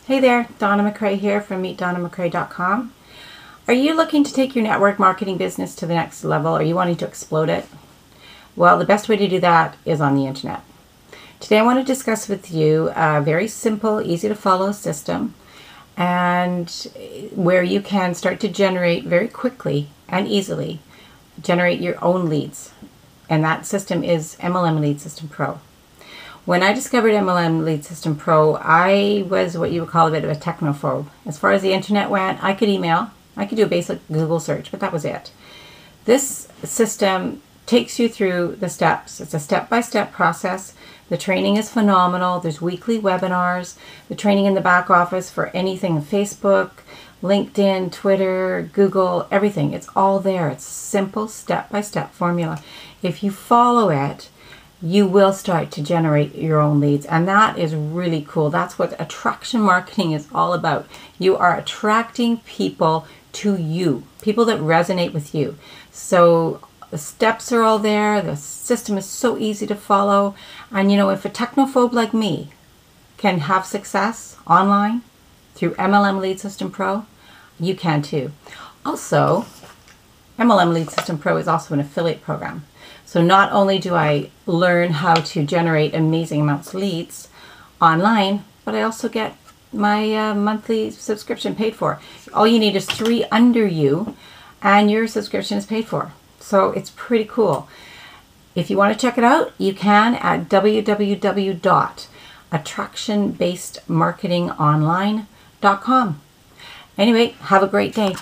Hey there, Donna McCrae here from meetdonnamccrae.com. Are you looking to take your network marketing business to the next level? Are you wanting to explode it? Well, the best way to do that is on the internet. Today I want to discuss with you a very simple, easy to follow system and where you can start to generate very quickly and easily, generate your own leads. And that system is MLM Lead System Pro. When I discovered MLM Lead System Pro, I was what you would call a bit of a technophobe. As far as the internet went, I could email, I could do a basic Google search, but that was it. This system takes you through the steps. It's a step-by-step process. The training is phenomenal. There's weekly webinars. The training in the back office for anything, Facebook, LinkedIn, Twitter, Google, everything. It's all there. It's a simple step-by-step formula. If you follow it, you will start to generate your own leads, and that is really cool. That's what attraction marketing is all about. You are attracting people to you, people that resonate with you. So the steps are all there. The system is so easy to follow, and you know, if a technophobe like me can have success online through MLM Lead System Pro, you can too. Also, MLM Lead System Pro is also an affiliate program. So not only do I learn how to generate amazing amounts of leads online, but I also get my monthly subscription paid for. All you need is 3 under you and your subscription is paid for. So it's pretty cool. If you want to check it out, you can at www.attractionbasedmarketingonline.com. Anyway, have a great day.